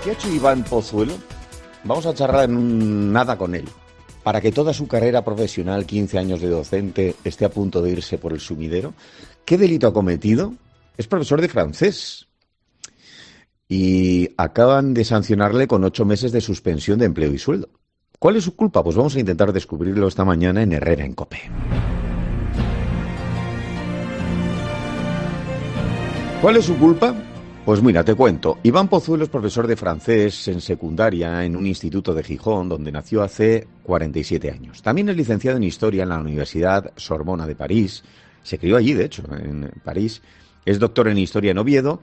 ¿Qué ha hecho Iván Pozuelo? Vamos a charlar en nada con él. Para que toda su carrera profesional, 15 años de docente, esté a punto de irse por el sumidero. ¿Qué delito ha cometido? Es profesor de francés. Y acaban de sancionarle con 8 meses de suspensión de empleo y sueldo. ¿Cuál es su culpa? Pues vamos a intentar descubrirlo esta mañana en Herrera en COPE. ¿Cuál es su culpa? Pues mira, te cuento. Iván Pozuelo es profesor de francés en secundaria en un instituto de Gijón, donde nació hace 47 años. También es licenciado en Historia en la Universidad Sorbona de París. Se crió allí, de hecho, en París. Es doctor en Historia en Oviedo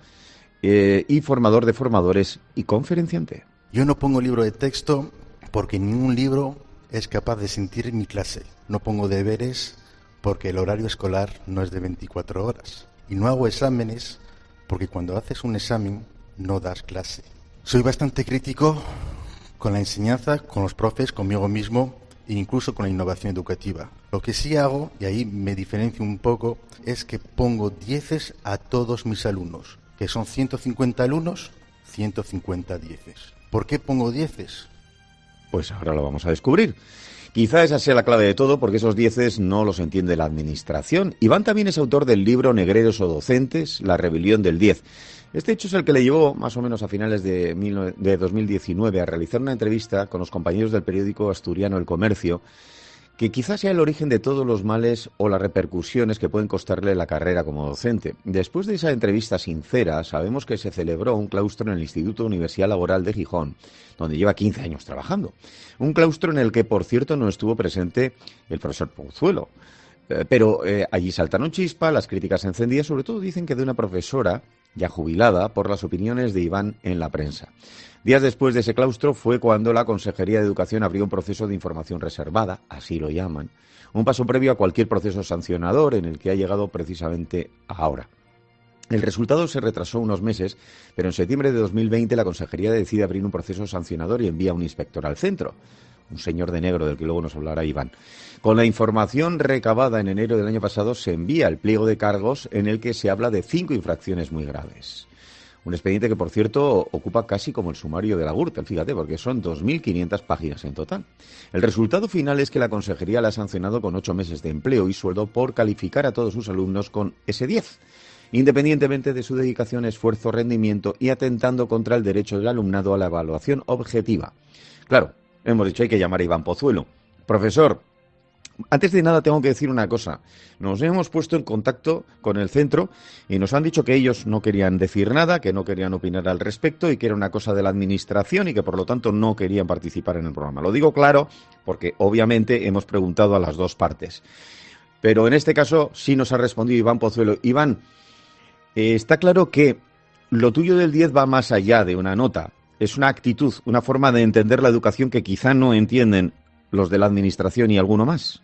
y formador de formadores y conferenciante. Yo no pongo libro de texto porque ningún libro es capaz de sentir mi clase. No pongo deberes porque el horario escolar no es de 24 horas. Y no hago exámenes porque cuando haces un examen no das clase. Soy bastante crítico con la enseñanza, con los profes, conmigo mismo e incluso con la innovación educativa. Lo que sí hago, y ahí me diferencio un poco, es que pongo 10 a todos mis alumnos, que son 150 alumnos, 150 dieces. ¿Por qué pongo 10? Pues ahora lo vamos a descubrir. Quizá esa sea la clave de todo, porque esos 10 no los entiende la administración. Iván también es autor del libro Negreros o Docentes, la rebelión del 10. Este hecho es el que le llevó, más o menos a finales de 2019, a realizar una entrevista con los compañeros del periódico asturiano El Comercio, que quizás sea el origen de todos los males o las repercusiones que pueden costarle la carrera como docente. Después de esa entrevista sincera, sabemos que se celebró un claustro en el Instituto Universidad Laboral de Gijón, donde lleva 15 años trabajando. Un claustro en el que, por cierto, no estuvo presente el profesor Pozuelo. Pero allí saltaron chispas, las críticas encendidas, sobre todo dicen que de una profesora ya jubilada por las opiniones de Iván en la prensa. Días después de ese claustro fue cuando la Consejería de Educación abrió un proceso de información reservada, así lo llaman, un paso previo a cualquier proceso sancionador en el que ha llegado precisamente ahora. El resultado se retrasó unos meses, pero en septiembre de 2020 la Consejería decide abrir un proceso sancionador y envía a un inspector al centro, un señor de negro del que luego nos hablará Iván. Con la información recabada en enero del año pasado se envía el pliego de cargos en el que se habla de 5 infracciones muy graves. Un expediente que, por cierto, ocupa casi como el sumario de la Gürtel, fíjate, porque son 2.500 páginas en total. El resultado final es que la Consejería la ha sancionado con 8 meses de empleo y sueldo por calificar a todos sus alumnos con ese 10, independientemente de su dedicación, esfuerzo, rendimiento y atentando contra el derecho del alumnado a la evaluación objetiva. Claro, hemos dicho hay que llamar a Iván Pozuelo. Profesor, antes de nada tengo que decir una cosa. Nos hemos puesto en contacto con el centro y nos han dicho que ellos no querían decir nada, que no querían opinar al respecto y que era una cosa de la administración y que por lo tanto no querían participar en el programa. Lo digo claro porque obviamente hemos preguntado a las dos partes. Pero en este caso sí nos ha respondido Iván Pozuelo. Iván, está claro que lo tuyo del 10 va más allá de una nota. Es una actitud, una forma de entender la educación que quizá no entienden los de la administración y alguno más.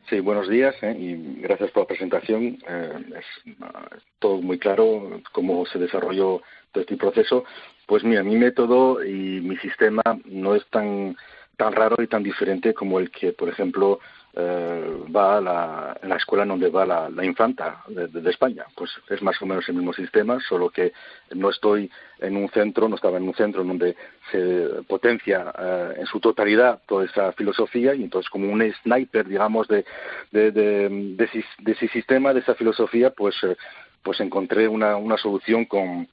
Sí, buenos días y gracias por la presentación. Es todo muy claro cómo se desarrolló todo este proceso. Pues mira, mi método y mi sistema no es tan raro y tan diferente como el que, por ejemplo, va en la escuela en donde va la infanta de España. Pues es más o menos el mismo sistema, solo que no estaba en un centro donde se potencia en su totalidad toda esa filosofía, y entonces como un sniper, digamos, de ese sistema, de esa filosofía, pues encontré una solución con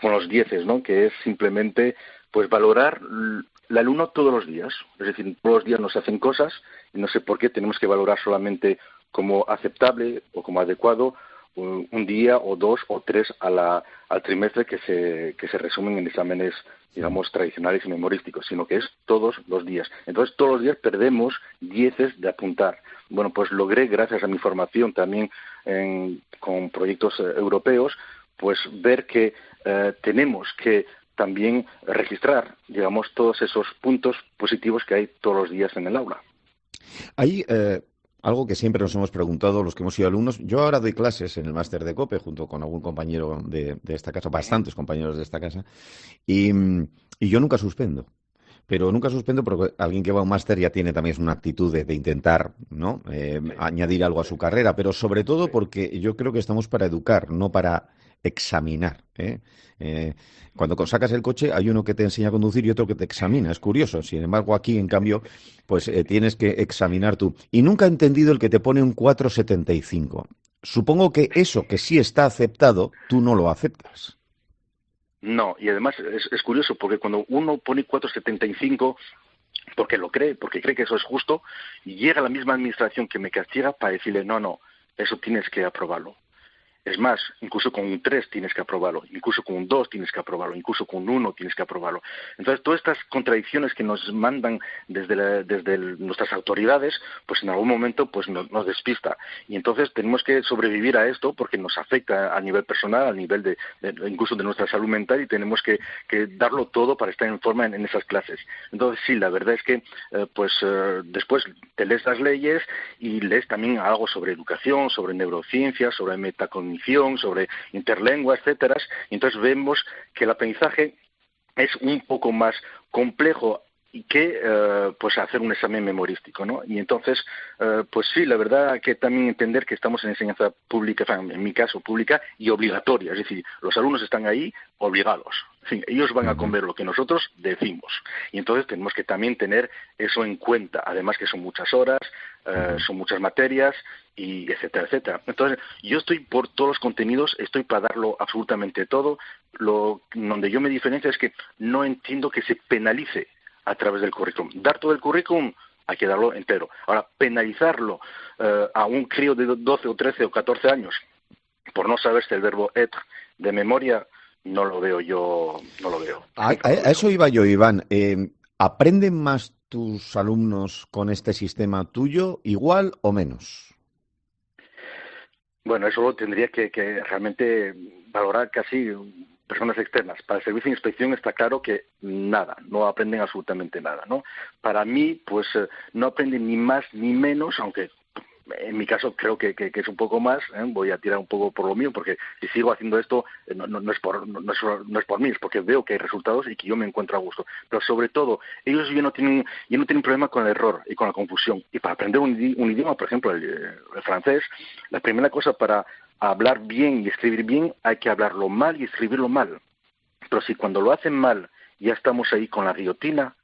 los 10, ¿no? Que es simplemente pues valorar el alumno todos los días. Es decir, todos los días nos hacen cosas y no sé por qué tenemos que valorar solamente como aceptable o como adecuado un día o 2 o 3 al trimestre que se resumen en exámenes, digamos, tradicionales y memorísticos, sino que es todos los días. Entonces, todos los días perdemos 10 de apuntar. Bueno, pues logré, gracias a mi formación también con proyectos europeos, pues ver que tenemos que también registrar, digamos, todos esos puntos positivos que hay todos los días en el aula. Hay algo que siempre nos hemos preguntado los que hemos sido alumnos. Yo ahora doy clases en el máster de COPE junto con algún compañero de esta casa, bastantes compañeros de esta casa, y yo nunca suspendo. Pero nunca suspendo porque alguien que va a un máster ya tiene también una actitud de intentar, ¿no? Añadir algo a su carrera, pero sobre todo porque yo creo que estamos para educar, no para examinar, ¿eh? Cuando sacas el coche hay uno que te enseña a conducir y otro que te examina. Es curioso. Sin embargo, aquí, en cambio, pues tienes que examinar tú. Y nunca he entendido el que te pone un 4,75. Supongo que eso que sí está aceptado, tú no lo aceptas. No, y además es curioso porque cuando uno pone 4,75 porque lo cree, porque cree que eso es justo, y llega la misma administración que me castiga para decirle, no, no, eso tienes que aprobarlo. Es más, incluso con un 3 tienes que aprobarlo, incluso con un 2 tienes que aprobarlo, incluso con un 1 tienes que aprobarlo. Entonces, todas estas contradicciones que nos mandan desde nuestras autoridades, pues en algún momento pues nos despista. Y entonces tenemos que sobrevivir a esto porque nos afecta a nivel personal, a nivel incluso de nuestra salud mental, y tenemos que darlo todo para estar en forma en esas clases. Entonces, sí, la verdad es que después te lees las leyes y lees también algo sobre educación, sobre neurociencias, sobre metacognición, sobre interlengua, etcétera. Y entonces vemos que el aprendizaje es un poco más complejo y que pues hacer un examen memorístico, ¿no? Y entonces, pues sí, la verdad hay que también entender que estamos en enseñanza pública, en mi caso pública, y obligatoria. Es decir, los alumnos están ahí obligados. En fin, ellos van a comer lo que nosotros decimos. Y entonces tenemos que también tener eso en cuenta. Además que son muchas horas, son muchas materias, y etcétera, etcétera. Entonces, yo estoy por todos los contenidos, estoy para darlo absolutamente todo. Donde yo me diferencio es que no entiendo que se penalice a través del currículum. Dar todo el currículum, hay que darlo entero. Ahora, penalizarlo a un crío de 12 o 13 o 14 años por no saberse el verbo être de memoria, no lo veo yo, no lo veo. A eso iba yo, Iván. ¿Aprenden más tus alumnos con este sistema tuyo, igual o menos? Bueno, eso lo tendría que realmente valorar casi personas externas. Para el servicio de inspección está claro que nada, no aprenden absolutamente nada, ¿no? Para mí, pues no aprenden ni más ni menos, aunque en mi caso creo que es un poco más, voy a tirar un poco por lo mío, porque si sigo haciendo esto no es por mí, es porque veo que hay resultados y que yo me encuentro a gusto. Pero sobre todo, ellos ya no tienen problema con el error y con la confusión. Y para aprender un idioma, por ejemplo, el francés, la primera cosa para hablar bien y escribir bien hay que hablarlo mal y escribirlo mal. Pero si cuando lo hacen mal ya estamos ahí con la guillotina,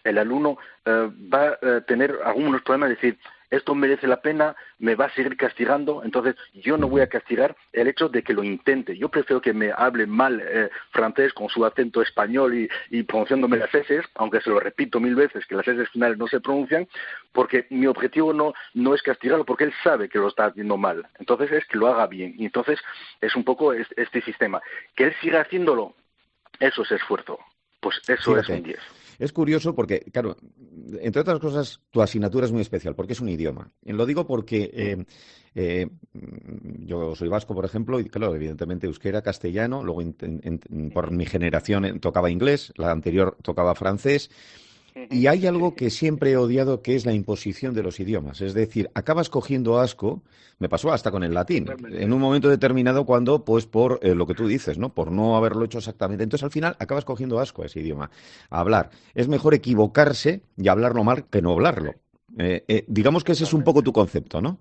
el alumno va a tener algunos problemas de decir, esto merece la pena, me va a seguir castigando, entonces yo no voy a castigar el hecho de que lo intente. Yo prefiero que me hable mal francés con su acento español y pronunciándome las S, aunque se lo repito 1000 veces, que las S finales no se pronuncian, porque mi objetivo no es castigarlo, porque él sabe que lo está haciendo mal. Entonces es que lo haga bien. Y entonces es un poco este sistema. Que él siga haciéndolo, eso es esfuerzo. Pues eso Fíjate, es un 10. Es curioso porque, claro, entre otras cosas, tu asignatura es muy especial porque es un idioma. Y lo digo porque yo soy vasco, por ejemplo, y claro, evidentemente euskera, castellano, luego por mi generación tocaba inglés, la anterior tocaba francés. Y hay algo que siempre he odiado, que es la imposición de los idiomas. Es decir, acabas cogiendo asco, me pasó hasta con el latín, en un momento determinado cuando, pues por lo que tú dices, ¿no? Por no haberlo hecho exactamente. Entonces, al final, acabas cogiendo asco a ese idioma, a hablar. Es mejor equivocarse y hablarlo mal que no hablarlo. Digamos que ese es un poco tu concepto, ¿no?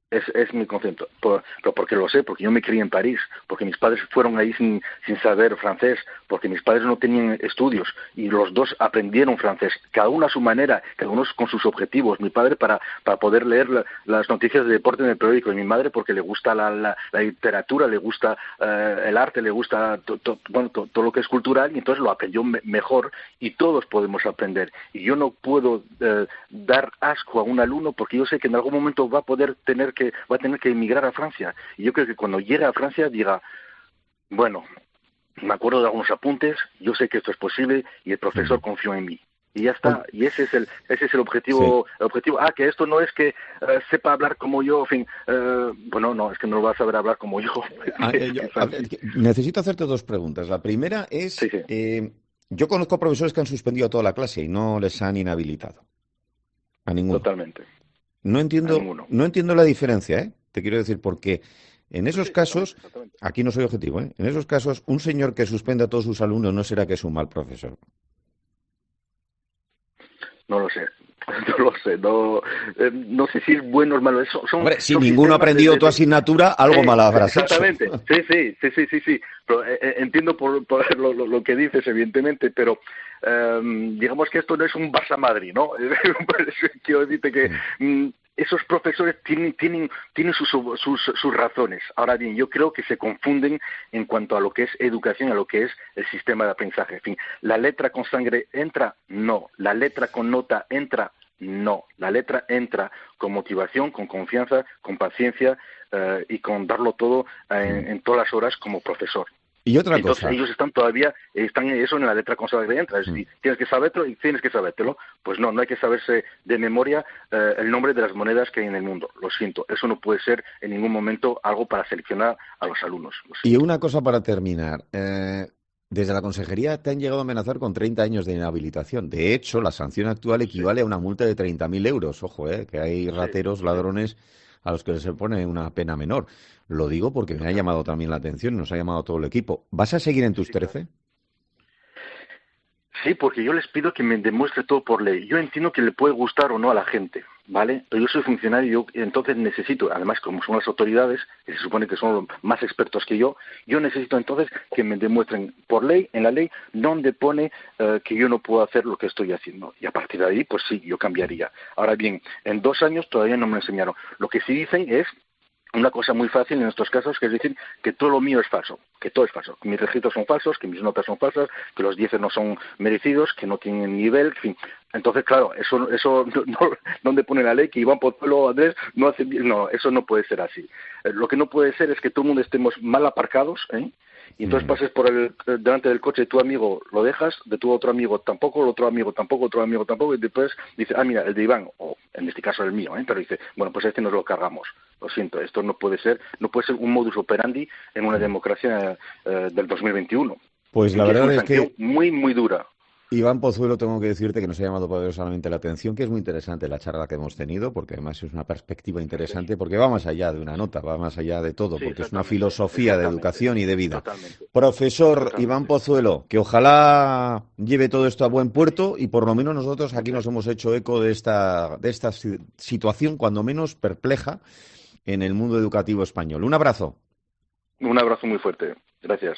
Es mi concepto, pero porque lo sé, porque yo me crié en París, porque mis padres fueron ahí sin saber francés, porque mis padres no tenían estudios y los dos aprendieron francés, cada uno a su manera, cada uno con sus objetivos. Mi padre para poder leer las noticias de deporte en el periódico, y mi madre porque le gusta la literatura, le gusta el arte, le gusta todo lo que es cultural, y entonces lo aprendió mejor, y todos podemos aprender. Y yo no puedo dar asco a un alumno porque yo sé que en algún momento va a tener que emigrar a Francia. Y yo creo que cuando llegue a Francia diga, bueno, me acuerdo de algunos apuntes, yo sé que esto es posible y el profesor confió en mí. Y ya está. Y ese es el objetivo. Sí. El objetivo. Que esto no es que sepa hablar como yo, en fin. Bueno, no, es que no lo va a saber hablar como yo. Necesito hacerte dos preguntas. La primera es, sí. Yo conozco profesores que han suspendido toda la clase y no les han inhabilitado. A ninguno. Totalmente. No entiendo la diferencia, ¿eh? Te quiero decir, porque en esos casos, aquí no soy objetivo, ¿eh? En esos casos, un señor que suspende a todos sus alumnos no será que es un mal profesor. No lo sé. No lo sé, no sé si es bueno o malo. Hombre, si son ninguno ha sistemas aprendido tu asignatura, algo mal habrás hecho. exactamente, sí. Pero, entiendo por lo que dices, evidentemente, pero digamos que esto no es un Barça-Madrid, ¿no? Quiero decirte que esos profesores tienen sus razones. Ahora bien, yo creo que se confunden en cuanto a lo que es educación, a lo que es el sistema de aprendizaje. En fin, ¿la letra con sangre entra? No. ¿La letra con nota entra? No. La letra entra con motivación, con confianza, con paciencia y con darlo todo en todas las horas como profesor. Y otra Entonces cosa. ellos están eso en la letra con sangre entra. Es decir, tienes que saberlo y tienes que sabértelo. Pues no hay que saberse de memoria el nombre de las monedas que hay en el mundo. Lo siento, eso no puede ser en ningún momento algo para seleccionar a los alumnos. Y una cosa para terminar. Desde la consejería te han llegado a amenazar con 30 años de inhabilitación. De hecho, la sanción actual equivale a una multa de 30.000 euros. Ojo, que hay rateros, ladrones a los que se pone una pena menor. Lo digo porque me ha llamado también la atención, nos ha llamado todo el equipo. ¿Vas a seguir en tus 13? Sí, porque yo les pido que me demuestre todo por ley. Yo entiendo que le puede gustar o no a la gente, ¿vale? Pero yo soy funcionario y entonces necesito, además como son las autoridades, que se supone que son los más expertos que yo necesito entonces que me demuestren por ley, en la ley, donde pone que yo no puedo hacer lo que estoy haciendo. Y a partir de ahí, pues sí, yo cambiaría. Ahora bien, en 2 años todavía no me enseñaron. Lo que sí dicen es una cosa muy fácil en estos casos, que es decir que todo lo mío es falso, que todo es falso, que mis registros son falsos, que mis notas son falsas, que los 10 no son merecidos, que no tienen nivel, en fin. Entonces, claro, eso donde pone la ley que Iván Pozuelo Andrés no hace bien, no, eso no puede ser así. Lo que no puede ser es que todo el mundo estemos mal aparcados, y entonces pases por delante del coche de tu amigo, lo dejas, de tu otro amigo tampoco, el otro amigo tampoco, otro amigo tampoco, y después dice, mira, el de Iván, o en este caso el mío, pero dice, bueno, pues este nos lo cargamos. Lo siento, esto no puede ser un modus operandi en una democracia del 2021. Pues la verdad es que muy, muy dura. Iván Pozuelo, tengo que decirte que nos ha llamado poderosamente la atención, que es muy interesante la charla que hemos tenido, porque además es una perspectiva interesante, porque va más allá de una nota, va más allá de todo, porque es una filosofía de educación y de vida. Profesor Iván Pozuelo, que ojalá lleve todo esto a buen puerto y por lo menos nosotros aquí nos hemos hecho eco de esta situación, cuando menos perpleja, en el mundo educativo español. Un abrazo. Un abrazo muy fuerte. Gracias.